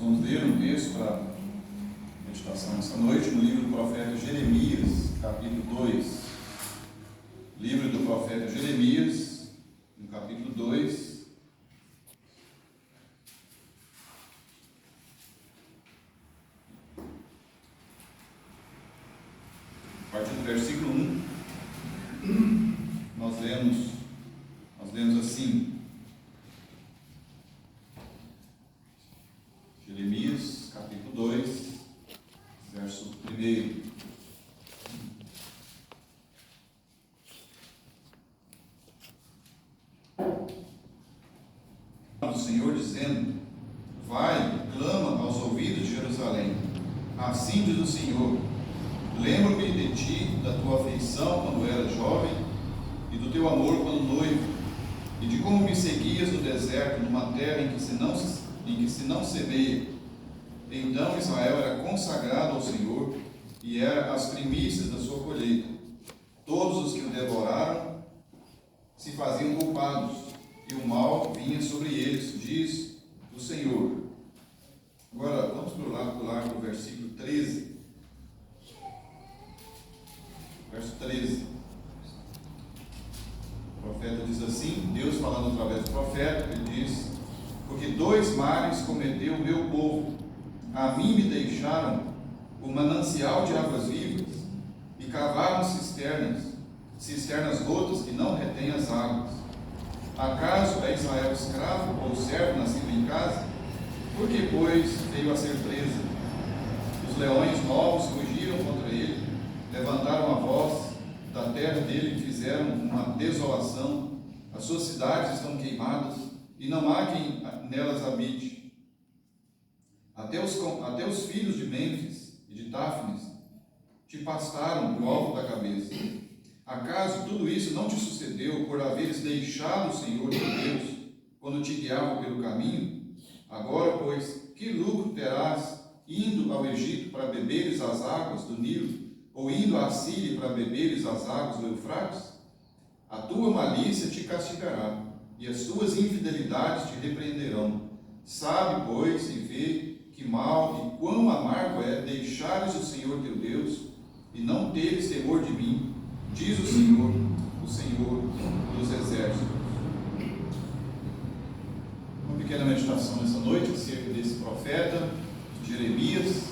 vamos ler um texto para meditação esta noite no livro do profeta Jeremias, capítulo 2. Livro do profeta Jeremias, no capítulo 2. A partir do versículo 1, nós lemos assim. Jeremias, capítulo 2, verso 1. O Senhor dizendo: vai, clama aos ouvidos de Jerusalém. Assim diz o Senhor: lembro-me de ti, da tua afeição quando eras jovem, e do teu amor quando noivo, e de como me seguias no deserto, numa terra em que se não semeia. Então Israel era consagrado ao Senhor, e era as primícias da sua colheita. Todos os que o devoraram se faziam culpados, e o mal vinha sobre eles, diz o Senhor. Agora, vamos pular para o versículo 13. Verso 13. O profeta diz assim, Deus falando através do profeta, ele diz: porque dois males cometeu o meu povo, a mim me deixaram o manancial de águas vivas, e cavaram cisternas rotas que não retêm as águas. Acaso é Israel escravo ou servo nascido em casa? Por que, pois, veio a ser presa? Os leões novos fugiram contra ele, levantaram a voz da terra dele e fizeram uma desolação. As suas cidades estão queimadas, e não há quem nelas habite. Até os filhos de Mênfis e de Táfnis te pastaram do alto da cabeça. Acaso tudo isso não te sucedeu por haveres deixado o Senhor teu Deus, quando te guiava pelo caminho? Agora, pois, que lucro terás indo ao Egito para beberes as águas do Nilo, ou indo à Síria para beberes as águas do Eufrates? A tua malícia te castigará, e as tuas infidelidades te repreenderão. Sabe, pois, e vê que mal e quão amargo é deixares o Senhor teu Deus, e não teres temor de mim, diz o Senhor dos exércitos. Uma pequena meditação nessa noite acerca desse profeta, Jeremias.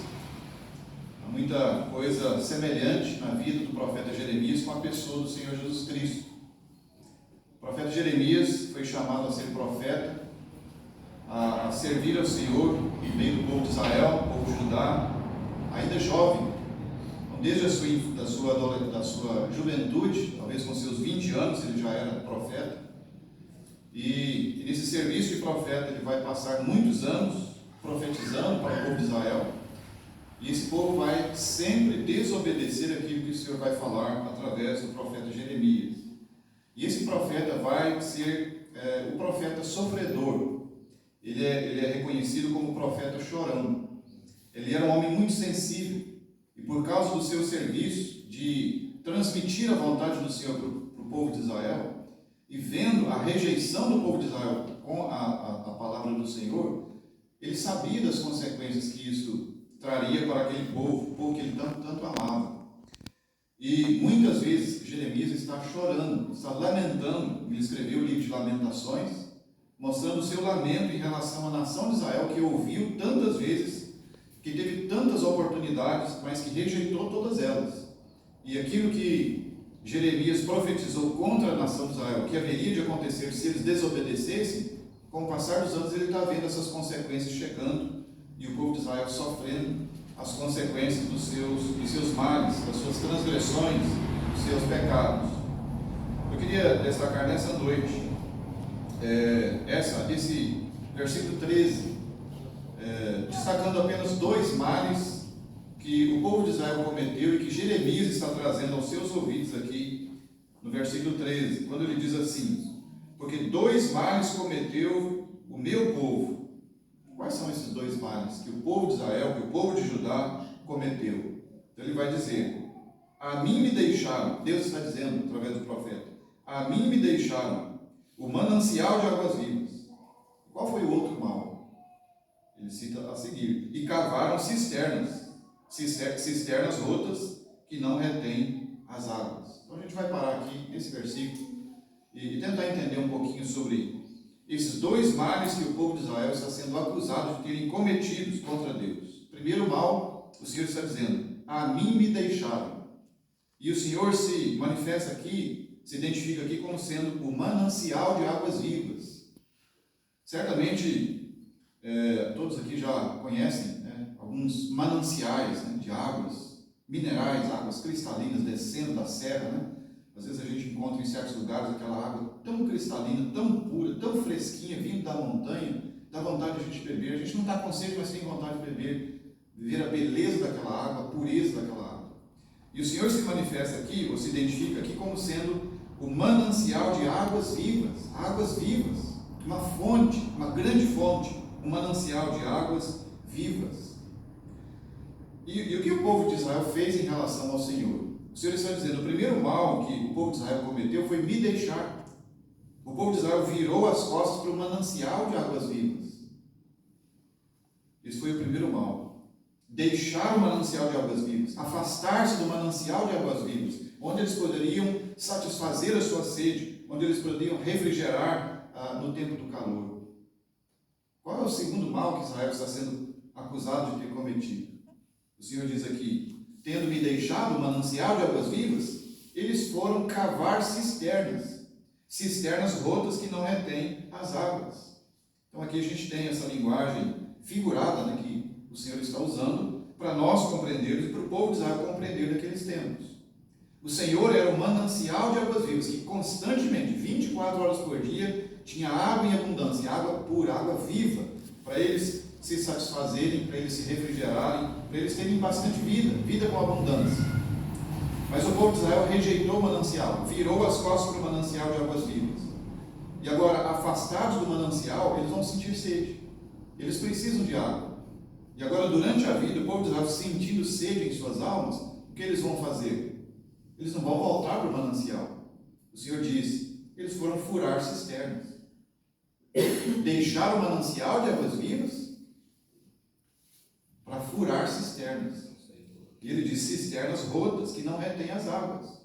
Há muita coisa semelhante na vida do profeta Jeremias com a pessoa do Senhor Jesus Cristo. O profeta Jeremias foi chamado a ser profeta, a servir ao Senhor em meio do povo de Israel, do povo de Judá, ainda jovem. Desde da sua juventude, talvez com seus 20 anos, ele já era profeta. E nesse serviço de profeta, ele vai passar muitos anos profetizando para o povo de Israel. E esse povo vai sempre desobedecer aquilo que o Senhor vai falar através do profeta Jeremias. E esse profeta vai ser o profeta sofredor. Ele é reconhecido como profeta chorão. Ele era um homem muito sensível. E por causa do seu serviço de transmitir a vontade do Senhor para o povo de Israel, e vendo a rejeição do povo de Israel com a palavra do Senhor, ele sabia das consequências que isso traria para aquele povo, o povo que ele tanto amava. E muitas vezes Jeremias está chorando, está lamentando. Ele escreveu o livro de Lamentações, mostrando o seu lamento em relação à nação de Israel, que ouviu tantas vezes, que teve tantas oportunidades, mas que rejeitou todas elas. E aquilo que Jeremias profetizou contra a nação de Israel, que haveria de acontecer se eles desobedecessem, com o passar dos anos ele está vendo essas consequências chegando, e o povo de Israel sofrendo as consequências dos seus males, das suas transgressões, dos seus pecados. Eu queria destacar nessa noite esse versículo 13, destacando apenas dois males que o povo de Israel cometeu e que Jeremias está trazendo aos seus ouvidos aqui no versículo 13, quando ele diz assim: porque dois males cometeu o meu povo. Quais são esses dois males que o povo de Israel, que o povo de Judá cometeu? Então ele vai dizer: a mim me deixaram, Deus está dizendo através do profeta, a mim me deixaram o manancial de águas vivas. Qual foi o outro mal? Ele Ele cita a seguir: e cavaram cisternas rotas que não retêm as águas. Então a gente vai parar aqui nesse versículo e tentar entender um pouquinho sobre esses dois males que o povo de Israel está sendo acusado de terem cometidos contra Deus. Primeiro mal, o Senhor está dizendo: a mim me deixaram. E o Senhor se manifesta aqui, se identifica aqui como sendo o manancial de águas vivas. Certamente, todos aqui já conhecem, né, alguns mananciais, né, de águas minerais, águas cristalinas descendo da serra, né? Às vezes a gente encontra em certos lugares aquela água tão cristalina, tão pura, tão fresquinha, vindo da montanha, dá vontade de a gente beber. A gente não está com sede, mas tem vontade de beber, ver a beleza daquela água, a pureza daquela água. E o Senhor se manifesta aqui, ou se identifica aqui como sendo o manancial de águas vivas, uma fonte, uma grande fonte, um manancial de águas vivas. E o que o povo de Israel fez em relação ao Senhor? O Senhor está dizendo: o primeiro mal que o povo de Israel cometeu foi me deixar. O povo de Israel virou as costas para o manancial de águas vivas. Esse foi o primeiro mal. Deixar o manancial de águas vivas, afastar-se do manancial de águas vivas, onde eles poderiam satisfazer a sua sede, onde eles poderiam refrigerar no tempo do calor. Qual é o segundo mal que Israel está sendo acusado de ter cometido? O Senhor diz aqui: tendo me deixado o manancial de águas vivas, eles foram cavar cisternas rotas que não retêm as águas. Então aqui a gente tem essa linguagem figurada, né, que o Senhor está usando para nós compreendermos e para o povo de Israel compreender naqueles tempos. O Senhor era o manancial de águas vivas, que constantemente, 24 horas por dia, tinha água em abundância, água pura, água viva, para eles se satisfazerem, para eles se refrigerarem, para eles terem bastante vida com abundância. Mas o povo de Israel rejeitou o manancial, virou as costas para o manancial de águas vivas. E agora, afastados do manancial, eles vão sentir sede. Eles precisam de água. E agora, durante a vida, o povo de Israel sentindo sede em suas almas, o que eles vão fazer? Eles não vão voltar para o manancial. O Senhor diz: eles foram furar cisternas. Deixar o manancial de águas vivas para furar cisternas. E ele diz: cisternas rotas que não retêm as águas.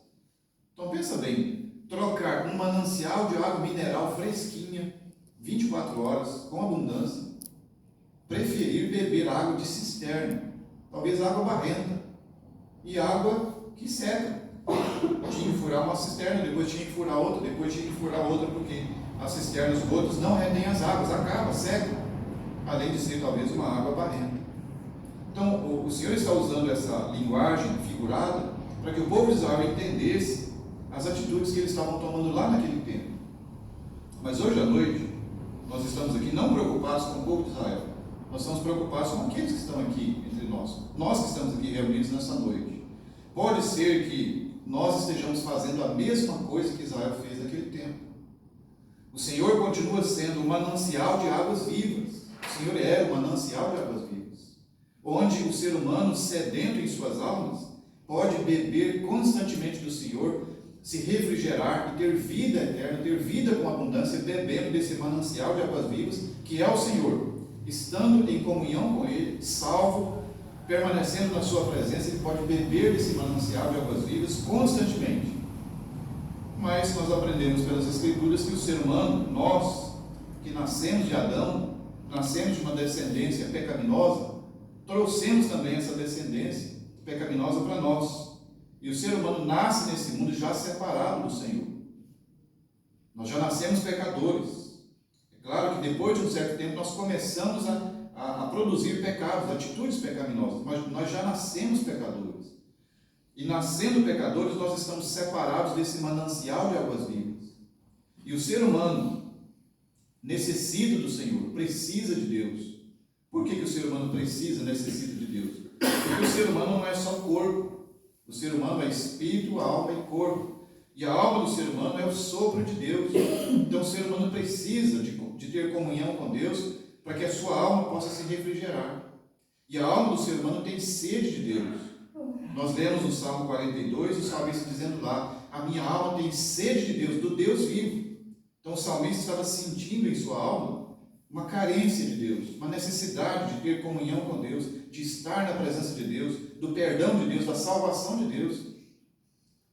Então pensa bem, trocar um manancial de água mineral fresquinha, 24 horas, com abundância, preferir beber água de cisterna, talvez água barrenta, e água que seca. Tinha que furar uma cisterna, depois tinha que furar outra, depois tinha que furar outra, porque as cisternas rotas não retêm as águas, acaba, seca, além de ser talvez uma água barrenta. Então, o Senhor está usando essa linguagem figurada para que o povo de Israel entendesse as atitudes que eles estavam tomando lá naquele tempo. Mas hoje à noite, nós estamos aqui não preocupados com o povo de Israel, nós estamos preocupados com aqueles que estão aqui entre nós que estamos aqui reunidos nessa noite. Pode ser que nós estejamos fazendo a mesma coisa que Israel fez naquele tempo. O Senhor continua sendo o manancial de águas vivas. O Senhor é o manancial de águas vivas, onde o ser humano, sedento em suas almas, pode beber constantemente do Senhor, se refrigerar e ter vida eterna, ter vida com abundância, bebendo desse manancial de águas vivas, que é o Senhor. Estando em comunhão com Ele, salvo, permanecendo na sua presença, ele pode beber desse manancial de águas vivas constantemente. Mas nós aprendemos pelas Escrituras que o ser humano, nós, que nascemos de Adão, nascemos de uma descendência pecaminosa, trouxemos também essa descendência pecaminosa para nós. E o ser humano nasce nesse mundo já separado do Senhor. Nós já nascemos pecadores. É claro que depois de um certo tempo nós começamos a produzir pecados, atitudes pecaminosas, mas nós já nascemos pecadores. E nascendo pecadores, nós estamos separados desse manancial de águas vivas. E o ser humano necessita do Senhor, precisa de Deus. Por que o ser humano necessita de Deus? Porque o ser humano não é só corpo. O ser humano é espírito, alma e corpo. E a alma do ser humano é o sopro de Deus. Então o ser humano precisa de ter comunhão com Deus para que a sua alma possa se refrigerar. E a alma do ser humano tem sede de Deus. Nós lemos no Salmo 42 o salmista dizendo lá: a minha alma tem sede de Deus, do Deus vivo. Então o salmista estava sentindo em sua alma uma carência de Deus, uma necessidade de ter comunhão com Deus, de estar na presença de Deus, do perdão de Deus, da salvação de Deus.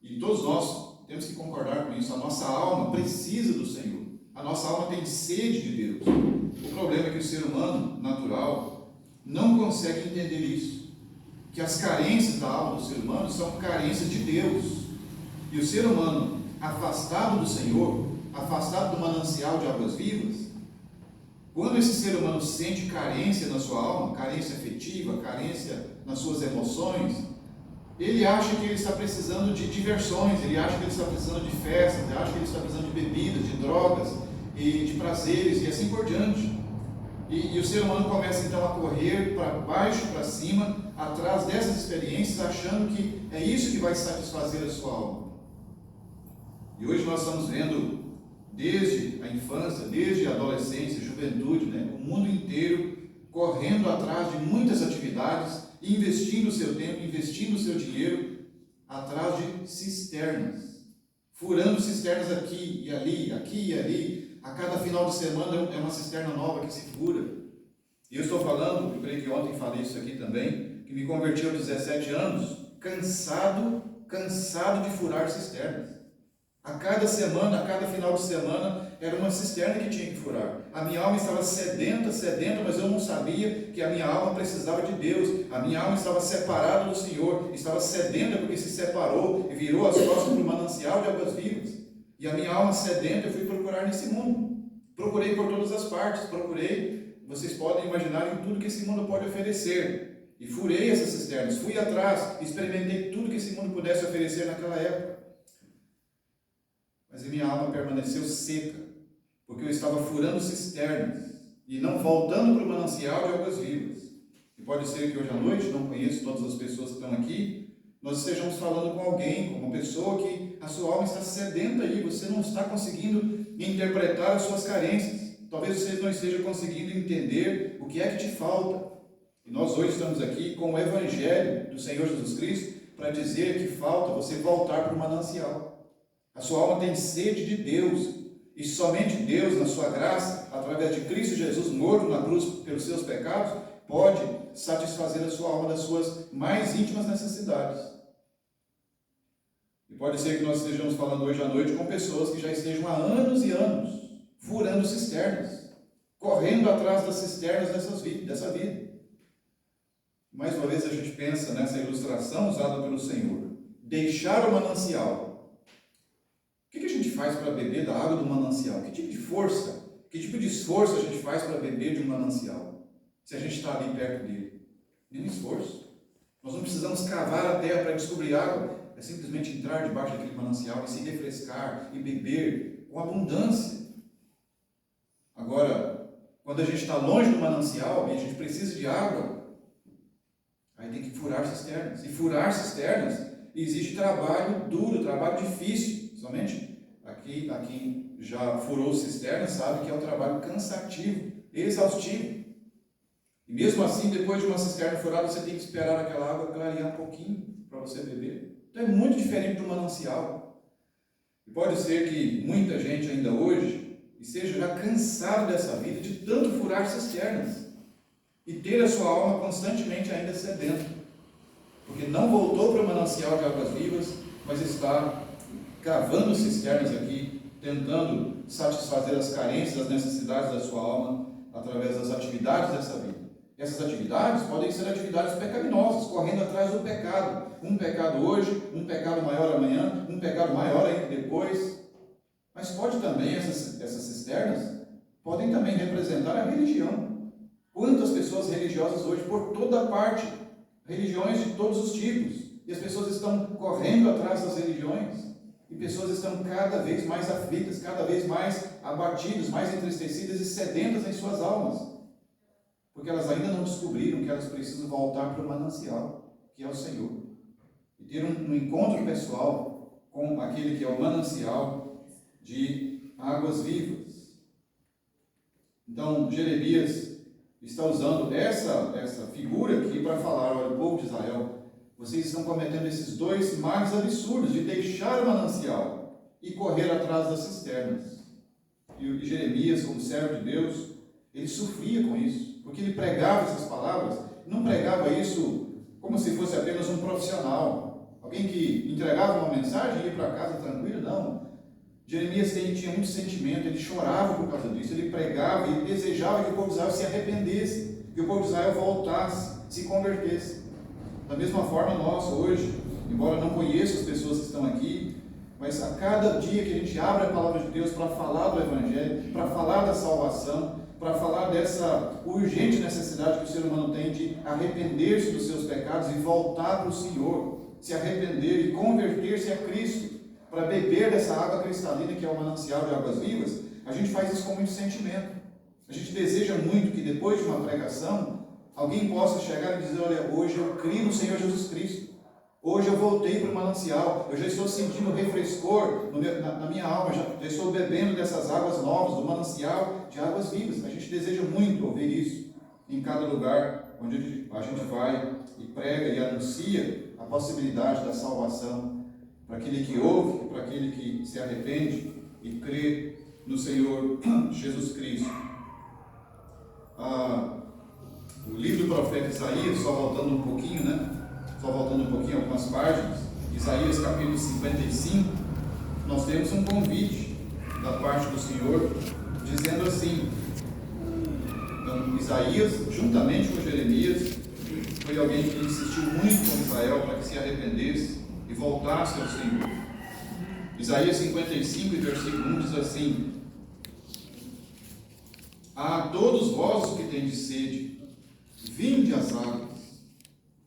E todos nós temos que concordar com isso. A nossa alma precisa do Senhor. A nossa alma tem sede de Deus. O problema é que o ser humano natural não consegue entender isso. Que as carências da alma do ser humano são carências de Deus. E o ser humano afastado do Senhor, afastado do manancial de águas vivas, quando esse ser humano sente carência na sua alma, carência afetiva, carência nas suas emoções, ele acha que ele está precisando de diversões, ele acha que ele está precisando de festas, ele acha que ele está precisando de bebidas, de drogas, e de prazeres, e assim por diante. E o ser humano começa então a correr para baixo, para cima, atrás dessas experiências, achando que é isso que vai satisfazer a sua alma. E hoje nós estamos vendo, desde a infância, desde a adolescência, juventude, o mundo inteiro correndo atrás de muitas atividades, investindo o seu tempo, investindo o seu dinheiro atrás de cisternas, furando cisternas aqui e ali, aqui e ali. A cada final de semana é uma cisterna nova que se fura. E eu estou falando, eu creio que ontem falei isso aqui também, que me converti aos 17 anos, cansado de furar cisternas. A cada semana, a cada final de semana, era uma cisterna que tinha que furar. A minha alma estava sedenta, mas eu não sabia que a minha alma precisava de Deus. A minha alma estava separada do Senhor, estava sedenta porque se separou e virou as costas para o manancial de águas vivas. E a minha alma sedenta eu fui procurar nesse mundo. Procurei por todas as partes, vocês podem imaginar, em tudo que esse mundo pode oferecer. E furei essas cisternas, fui atrás, experimentei tudo que esse mundo pudesse oferecer naquela época. Mas a minha alma permaneceu seca, porque eu estava furando cisternas e não voltando para o manancial de águas vivas. E pode ser que hoje à noite, não conheço todas as pessoas que estão aqui, nós estejamos falando com alguém, com uma pessoa que a sua alma está sedenta aí, você não está conseguindo interpretar as suas carências. Talvez você não esteja conseguindo entender o que é que te falta. E nós hoje estamos aqui com o Evangelho do Senhor Jesus Cristo para dizer que falta você voltar para o manancial. A sua alma tem sede de Deus, e somente Deus, na sua graça, através de Cristo Jesus, morto na cruz pelos seus pecados, pode satisfazer a sua alma das suas mais íntimas necessidades. E pode ser que nós estejamos falando hoje à noite com pessoas que já estejam há anos e anos furando cisternas, correndo atrás das cisternas dessa vida. Mais uma vez a gente pensa nessa ilustração usada pelo Senhor. Deixar o manancial. O que a gente faz para beber da água do manancial? Que tipo de força, que tipo de esforço a gente faz para beber de um manancial? Se a gente está ali perto dele? Nenhum esforço. Nós não precisamos cavar a terra para descobrir água. É simplesmente entrar debaixo daquele manancial e se refrescar e beber com abundância. Agora, quando a gente está longe do manancial e a gente precisa de água, aí tem que furar cisternas. E furar cisternas exige trabalho duro, trabalho difícil. Somente aqui já furou cisterna sabe que é um trabalho cansativo, exaustivo. E mesmo assim, depois de uma cisterna furada, você tem que esperar aquela água clarear um pouquinho para você beber. Então é muito diferente do manancial. E pode ser que muita gente ainda hoje esteja já cansado dessa vida, de tanto furar cisternas e ter a sua alma constantemente ainda sedenta, porque não voltou para o manancial de águas vivas, mas está cavando cisternas aqui, tentando satisfazer as carências, as necessidades da sua alma através das atividades dessa vida. Essas atividades podem ser atividades pecaminosas, correndo atrás do pecado. Um pecado hoje, um pecado maior amanhã, um pecado maior ainda depois. Mas pode também, essas cisternas, podem também representar a religião. Quantas pessoas religiosas hoje, por toda parte, religiões de todos os tipos, e as pessoas estão correndo atrás das religiões. E pessoas estão cada vez mais aflitas, cada vez mais abatidas, mais entristecidas e sedentas em suas almas. Porque elas ainda não descobriram que elas precisam voltar para o manancial, que é o Senhor. E ter um encontro pessoal com aquele que é o manancial de águas vivas. Então, Jeremias está usando essa figura aqui para falar, olha, o povo de Israel, vocês estão cometendo esses dois males absurdos de deixar o manancial e correr atrás das cisternas. E Jeremias, como servo de Deus, Ele sofria com isso, porque ele pregava essas palavras, não pregava isso como se fosse apenas um profissional, alguém que entregava uma mensagem e ia para casa tranquilo, não. Jeremias tinha muito sentimento, ele chorava por causa disso, ele pregava, ele desejava que o povo de Israel se arrependesse, que o povo de Israel voltasse, se convertesse. Da mesma forma nós hoje, embora não conheça as pessoas que estão aqui, mas a cada dia que a gente abre a palavra de Deus para falar do Evangelho, para falar da salvação, para falar dessa urgente necessidade que o ser humano tem de arrepender-se dos seus pecados e voltar para o Senhor, se arrepender e converter-se a Cristo, para beber dessa água cristalina que é o manancial de águas vivas, a gente faz isso com muito sentimento. A gente deseja muito que depois de uma pregação, alguém possa chegar e dizer: olha, hoje eu criei no Senhor Jesus Cristo. Hoje eu voltei para o manancial, eu já estou sentindo refrescor na minha alma, já estou bebendo dessas águas novas, do manancial de águas vivas. A gente deseja muito ouvir isso em cada lugar onde a gente vai e prega e anuncia a possibilidade da salvação para aquele que ouve, para aquele que se arrepende e crê no Senhor Jesus Cristo. O livro do profeta Isaías, só voltando um pouquinho, algumas páginas, Isaías capítulo 55, nós temos um convite da parte do Senhor, dizendo assim. Então, Isaías, juntamente com Jeremias, foi alguém que insistiu muito com Israel para que se arrependesse e voltasse ao Senhor. Isaías 55, versículo 1 diz assim: a todos vós os que tendes sede, vinde às águas.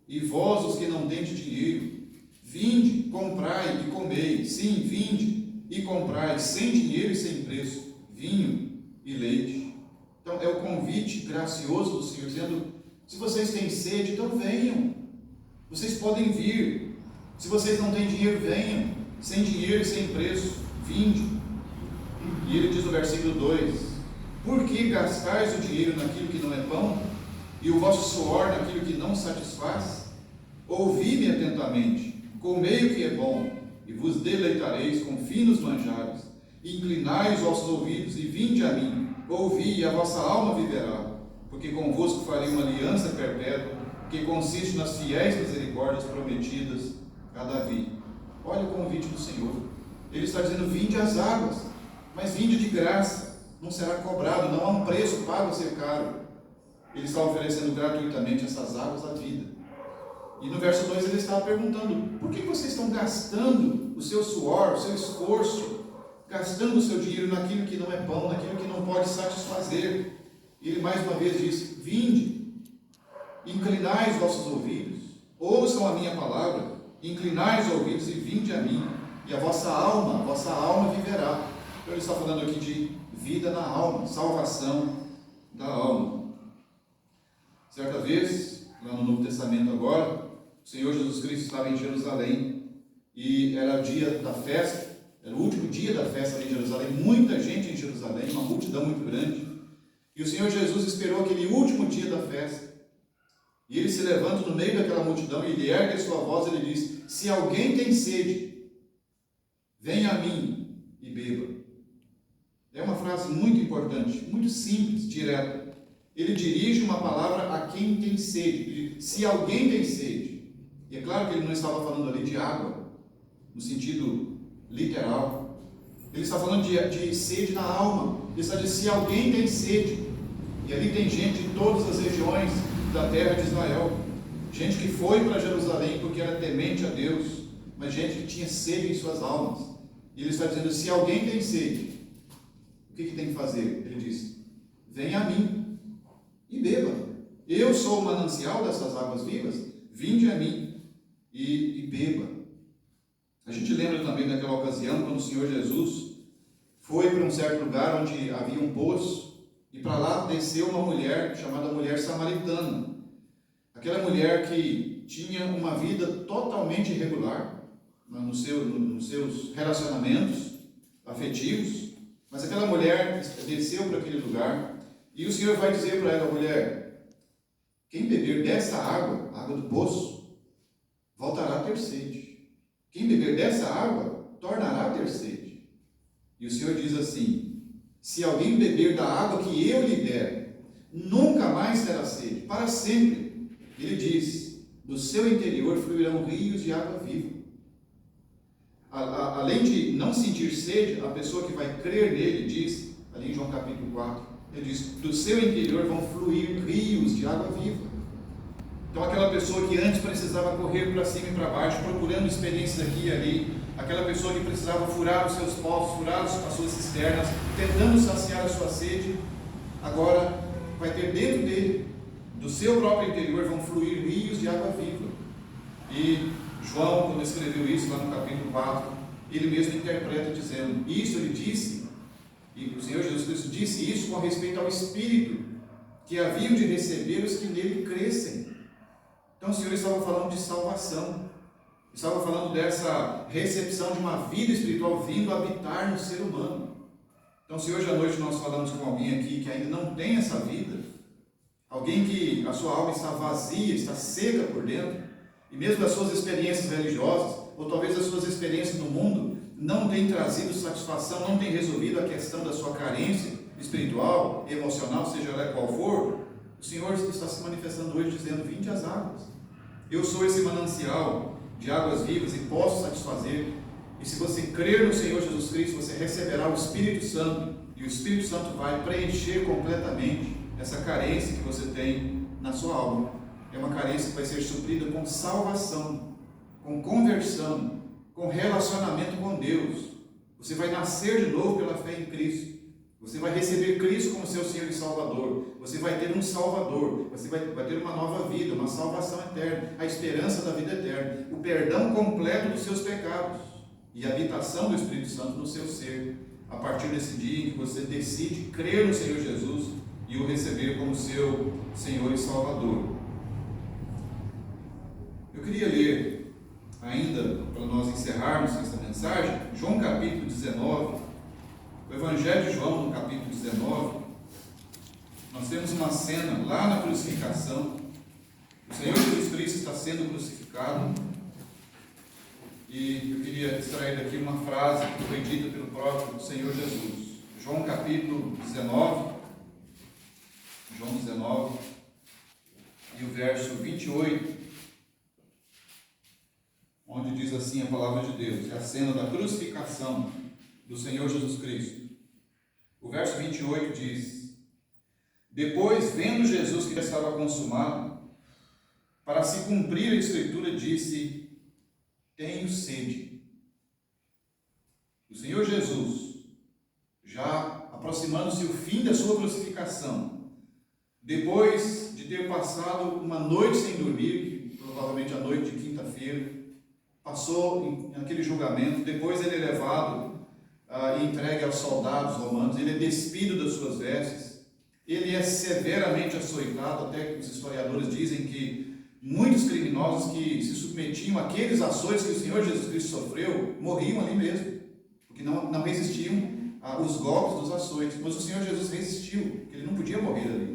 E vós, os que não tendes dinheiro, vinde, comprai e comei. Sim, vinde e comprai, sem dinheiro e sem preço, vinho e leite. Então, é o convite gracioso do Senhor, dizendo: se vocês têm sede, então venham. Vocês podem vir. Se vocês não têm dinheiro, venham. Sem dinheiro e sem preço, vinde. E ele diz no versículo 2: por que gastais o dinheiro naquilo que não é pão, e o vosso suor naquilo que não satisfaz? Ouvi-me atentamente, comei o que é bom, e vos deleitareis com finos manjares. Inclinai os vossos ouvidos e vinde a mim. Ouvi, e a vossa alma viverá, porque convosco farei uma aliança perpétua, que consiste nas fiéis misericórdias prometidas a Davi. Olha o convite do Senhor. Ele está dizendo: vinde às águas, mas vinde de graça, não será cobrado, não há um preço pago a ser caro. Ele está oferecendo gratuitamente essas águas da vida. E no verso 2 ele está perguntando: por que vocês estão gastando o seu suor, o seu esforço, gastando o seu dinheiro naquilo que não é pão, naquilo que não pode satisfazer? E ele mais uma vez diz: vinde, inclinai os vossos ouvidos, ouçam a minha palavra, inclinai os ouvidos e vinde a mim, e a vossa alma viverá. Então ele está falando aqui de vida na alma, salvação da alma. Certa vez, lá no Novo Testamento agora, o Senhor Jesus Cristo estava em Jerusalém, e era o dia da festa, era o último dia da festa ali em Jerusalém, muita gente em Jerusalém, uma multidão muito grande, e o Senhor Jesus esperou aquele último dia da festa, e ele se levanta no meio daquela multidão, e ele ergue a sua voz, e ele diz: se alguém tem sede, venha a mim e beba. É uma frase muito importante, muito simples, direta. Ele dirige uma palavra a quem tem sede. Ele diz: se alguém tem sede. E é claro que ele não estava falando ali de água, no sentido literal. Ele está falando de sede na alma. Ele está dizendo: se alguém tem sede. E ali tem gente de todas as regiões da terra de Israel. Gente que foi para Jerusalém porque era temente a Deus, mas gente que tinha sede em suas almas. E ele está dizendo: se alguém tem sede, o que tem que fazer? Ele diz: venha a mim e beba. Eu sou o manancial dessas águas vivas. Vinde a mim e beba. A gente lembra também daquela ocasião quando o Senhor Jesus foi para um certo lugar onde havia um poço, e para lá desceu uma mulher chamada mulher samaritana. Aquela mulher que tinha uma vida totalmente irregular nos seus relacionamentos afetivos, mas aquela mulher desceu para aquele lugar, e o Senhor vai dizer para ela: mulher, quem beber dessa água, água do poço, voltará a ter sede. Quem beber dessa água, tornará a ter sede. E o Senhor diz assim: se alguém beber da água que eu lhe der, nunca mais terá sede, para sempre. Ele diz: do seu interior fluirão rios de água viva. Além de não sentir sede, a pessoa que vai crer nele diz, ali em João capítulo 4, ele diz: do seu interior vão fluir rios de água viva. Então aquela pessoa que antes precisava correr para cima e para baixo, procurando experiências aqui e ali, aquela pessoa que precisava furar os seus poços, furar as suas cisternas, tentando saciar a sua sede, agora vai ter dentro dele, do seu próprio interior, vão fluir rios de água viva. E João, quando escreveu isso lá no capítulo 4, ele mesmo interpreta dizendo, isso ele disse, e o Senhor Jesus Cristo disse isso com respeito ao Espírito, que haviam de receber os que nele crescem. Então o Senhor estava falando de salvação, estava falando dessa recepção de uma vida espiritual vindo habitar no ser humano. Então se hoje à noite nós falamos com alguém aqui que ainda não tem essa vida, alguém que a sua alma está vazia, está seca por dentro, e mesmo as suas experiências religiosas, ou talvez as suas experiências no mundo, não tem trazido satisfação, não tem resolvido a questão da sua carência espiritual, emocional, seja ela qual for, o Senhor está se manifestando hoje dizendo: vinde às águas. Eu sou esse manancial de águas vivas e posso satisfazer. E se você crer no Senhor Jesus Cristo, você receberá o Espírito Santo, e o Espírito Santo vai preencher completamente essa carência que você tem na sua alma. É uma carência que vai ser suprida com salvação, com conversão, com relacionamento com Deus. Você vai nascer de novo pela fé em Cristo. Você vai receber Cristo como seu Senhor e Salvador. Você vai ter um Salvador. Você vai ter uma nova vida, uma salvação eterna, a esperança da vida eterna, o perdão completo dos seus pecados e a habitação do Espírito Santo no seu ser, a partir desse dia em que você decide crer no Senhor Jesus e o receber como seu Senhor e Salvador. Eu queria ler ainda, para nós encerrarmos esta mensagem, João capítulo 19, o Evangelho de João no capítulo 19, nós temos uma cena lá na crucificação. O Senhor Jesus Cristo está sendo crucificado, e eu queria extrair daqui uma frase que foi dita pelo próprio Senhor Jesus. João capítulo 19, João 19, e o verso 28, onde diz assim a palavra de Deus, é a cena da crucificação do Senhor Jesus Cristo. O verso 28 diz: depois, vendo Jesus que já estava consumado, para se cumprir a Escritura, disse: tenho sede. O Senhor Jesus, já aproximando-se o fim da sua crucificação, depois de ter passado uma noite sem dormir, provavelmente a noite de quinta-feira, passou naquele julgamento, depois ele é levado e entregue aos soldados romanos, ele é despido das suas vestes, ele é severamente açoitado, até que os historiadores dizem que muitos criminosos que se submetiam àqueles açoites que o Senhor Jesus Cristo sofreu, morriam ali mesmo, porque não resistiam aos golpes dos açoites, mas o Senhor Jesus resistiu, ele não podia morrer ali.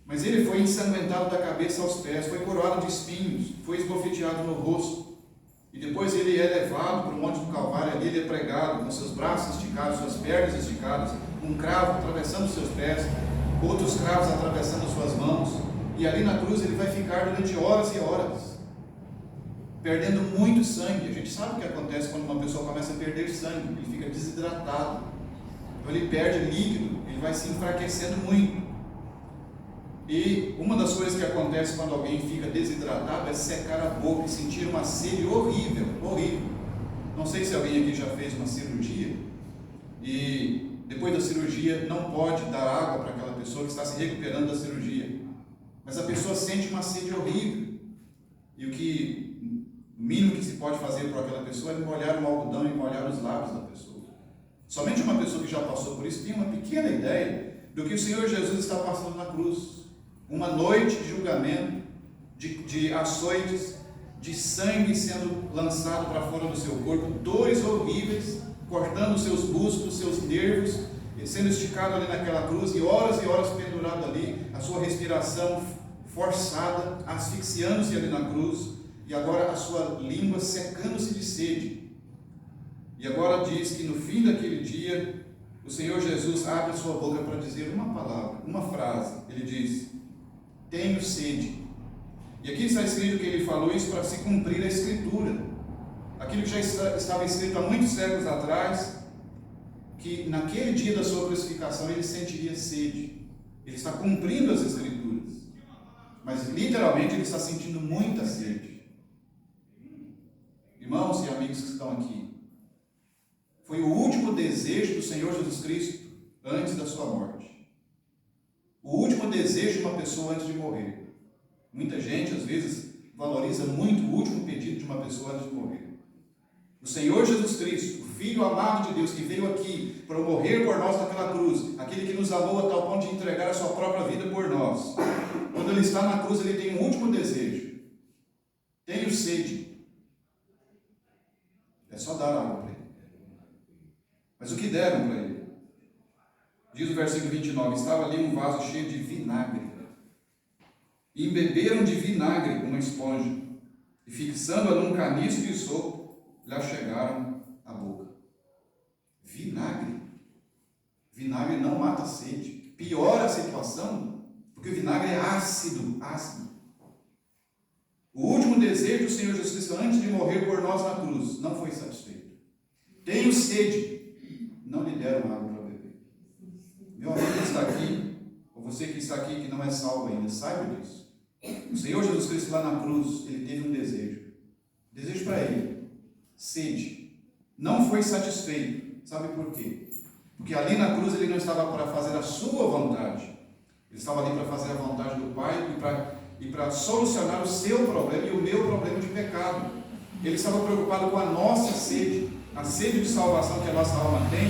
Mas ele foi ensanguentado da cabeça aos pés, foi coroado de espinhos, foi esbofeteado no rosto, e depois ele é levado para o monte do Calvário, ali ele é pregado, com seus braços esticados, suas pernas esticadas, um cravo atravessando seus pés, outros cravos atravessando suas mãos, e ali na cruz ele vai ficar durante horas e horas, perdendo muito sangue. A gente sabe o que acontece quando uma pessoa começa a perder sangue, ele fica desidratado, então ele perde líquido, ele vai se enfraquecendo muito. E uma das coisas que acontece quando alguém fica desidratado é secar a boca e sentir uma sede horrível, horrível. Não sei se alguém aqui já fez uma cirurgia e depois da cirurgia não pode dar água para aquela pessoa que está se recuperando da cirurgia, mas a pessoa sente uma sede horrível, e o mínimo que se pode fazer para aquela pessoa é molhar o algodão e molhar os lábios da pessoa. Somente uma pessoa que já passou por isso tem uma pequena ideia do que o Senhor Jesus está passando na cruz. Uma noite de julgamento, de açoites, de sangue sendo lançado para fora do seu corpo, dores horríveis, cortando os seus músculos, seus nervos, sendo esticado ali naquela cruz, e horas pendurado ali, a sua respiração forçada, asfixiando-se ali na cruz, e agora a sua língua secando-se de sede. E agora diz que no fim daquele dia, o Senhor Jesus abre a sua boca para dizer uma palavra, uma frase. Ele diz: tenho sede. E aqui está escrito que ele falou isso para se cumprir a Escritura. Aquilo que já estava escrito há muitos séculos atrás, que naquele dia da sua crucificação ele sentiria sede. Ele está cumprindo as Escrituras. Mas literalmente ele está sentindo muita sede. Irmãos e amigos que estão aqui, foi o último desejo do Senhor Jesus Cristo antes da sua morte. O último desejo de uma pessoa antes de morrer. Muita gente, às vezes, valoriza muito o último pedido de uma pessoa antes de morrer. O Senhor Jesus Cristo, o Filho amado de Deus, que veio aqui para morrer por nós naquela cruz, aquele que nos amou a tal ponto de entregar a sua própria vida por nós. Quando ele está na cruz, ele tem um último desejo. Tenho sede. É só dar água para ele. Mas o que deram para ele? Diz o versículo 29, estava ali um vaso cheio de vinagre. E embeberam de vinagre uma esponja, e fixando-a num caniço de sopo, lhe achegaram a boca. Vinagre? Vinagre não mata a sede. Piora a situação, porque o vinagre é ácido, ácido. O último desejo do Senhor Jesus Cristo antes de morrer por nós na cruz não foi satisfeito. Tenho sede. Não lhe deram água para beber. Meu amigo que está aqui, ou você que está aqui que não é salvo ainda, saiba disso. O Senhor Jesus Cristo lá na cruz, ele teve um desejo. Desejo para ele. Sede. Não foi satisfeito. Sabe por quê? Porque ali na cruz ele não estava para fazer a sua vontade. Ele estava ali para fazer a vontade do Pai e para solucionar o seu problema e o meu problema de pecado. Ele estava preocupado com a nossa sede. A sede de salvação que a nossa alma tem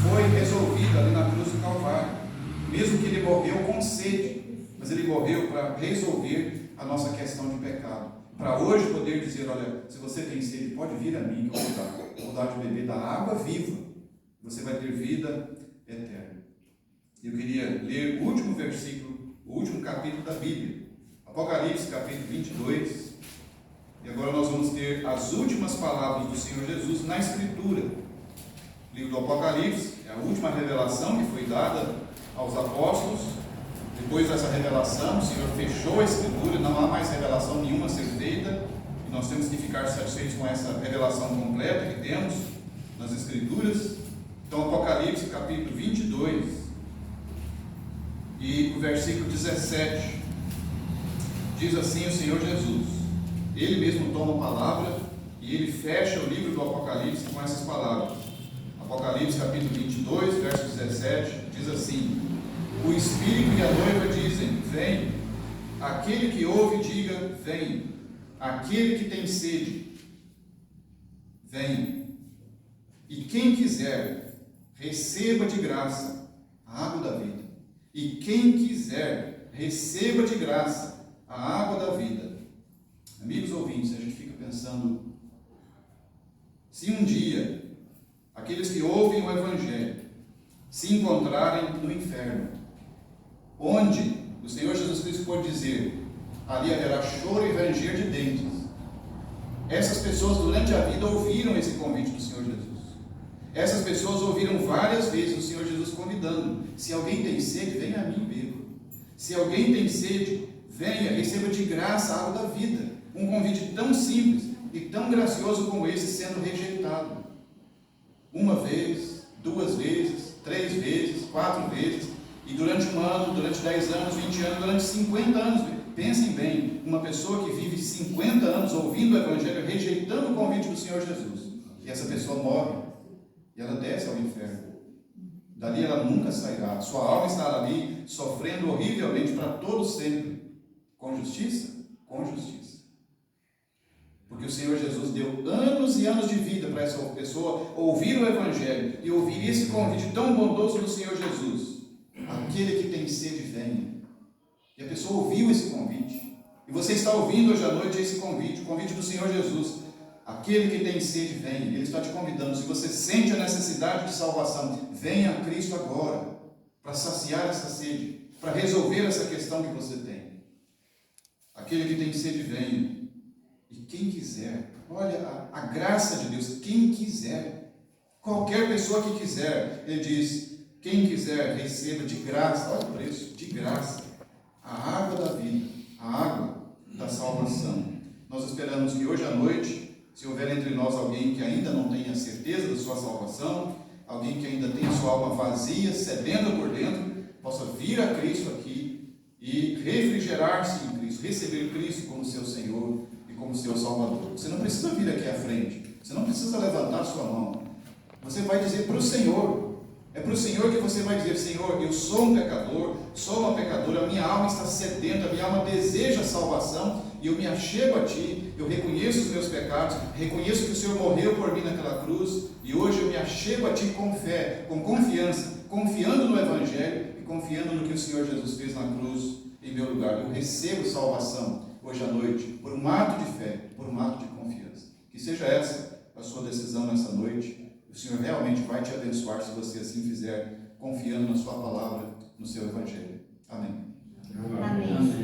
foi resolvida ali na cruz do Calvário. Mesmo que ele morreu com sede, mas ele morreu para resolver a nossa questão de pecado. Para hoje poder dizer, olha, se você tem sede, pode vir a mim que eu vou dar de beber da água viva. Você vai ter vida eterna. Eu queria ler o último versículo, o último capítulo da Bíblia. Apocalipse, capítulo 22. E agora nós vamos ter as últimas palavras do Senhor Jesus na Escritura. O livro do Apocalipse é a última revelação que foi dada aos apóstolos. Depois dessa revelação, o Senhor fechou a Escritura, não há mais revelação nenhuma a ser feita. E nós temos que ficar satisfeitos com essa revelação completa que temos nas Escrituras. Então, Apocalipse, capítulo 22, e o versículo 17, diz assim o Senhor Jesus. Ele mesmo toma a palavra e ele fecha o livro do Apocalipse com essas palavras. Apocalipse capítulo 22, verso 17, diz assim: o Espírito e a noiva dizem, vem. Aquele que ouve, diga, vem. Aquele que tem sede, vem. E quem quiser, receba de graça a água da vida. E quem quiser, receba de graça a água da vida. Amigos ouvintes, a gente fica pensando, se um dia aqueles que ouvem o Evangelho se encontrarem no inferno, onde o Senhor Jesus Cristo pode dizer, ali haverá choro e ranger de dentes. Essas pessoas durante a vida ouviram esse convite do Senhor Jesus. Essas pessoas ouviram várias vezes o Senhor Jesus convidando, se alguém tem sede, venha a mim e beba. Se alguém tem sede, venha, receba de graça a água da vida. Um convite tão simples e tão gracioso como esse sendo rejeitado. Uma vez, 2 vezes, 3 vezes, 4 vezes, e durante 1 ano, durante 10 anos, 20 anos, durante 50 anos. Pensem bem, uma pessoa que vive 50 anos ouvindo o Evangelho, rejeitando o convite do Senhor Jesus, e essa pessoa morre, e ela desce ao inferno. Dali ela nunca sairá. Sua alma estará ali, sofrendo horrivelmente para todo sempre. Com justiça? Com justiça. Porque o Senhor Jesus deu anos e anos de vida para essa pessoa ouvir o Evangelho e ouvir esse convite tão bondoso do Senhor Jesus. Aquele que tem sede, venha. E a pessoa ouviu esse convite. E você está ouvindo hoje à noite esse convite, o convite do Senhor Jesus. Aquele que tem sede, venha. Ele está te convidando. Se você sente a necessidade de salvação, venha a Cristo agora, para saciar essa sede, para resolver essa questão que você tem. Aquele que tem sede, venha. E quem quiser, olha a graça de Deus, quem quiser, Qualquer pessoa que quiser, ele diz, quem quiser, receba de graça, olha o preço, de graça, a água da vida, a água da salvação. Nós esperamos que hoje à noite, se houver entre nós alguém que ainda não tenha certeza da sua salvação, alguém que ainda tem a sua alma vazia, sedenta por dentro, possa vir a Cristo aqui e refrigerar-se em Cristo, receber Cristo como seu Senhor e como seu Salvador. Você não precisa vir aqui à frente, você não precisa levantar sua mão. Você vai dizer para o Senhor, é para o Senhor que você vai dizer, Senhor, eu sou um pecador, sou uma pecadora, a minha alma está sedenta, a minha alma deseja a salvação, e eu me achego a Ti, eu reconheço os meus pecados, reconheço que o Senhor morreu por mim naquela cruz, e hoje eu me achego a Ti com fé, com confiança, confiando no Evangelho, e confiando no que o Senhor Jesus fez na cruz, em meu lugar. Eu recebo salvação hoje à noite, por um ato de fé, por um ato de confiança. Que seja essa a sua decisão nessa noite. O Senhor realmente vai te abençoar se você assim fizer, confiando na sua palavra, no seu Evangelho. Amém. Amém.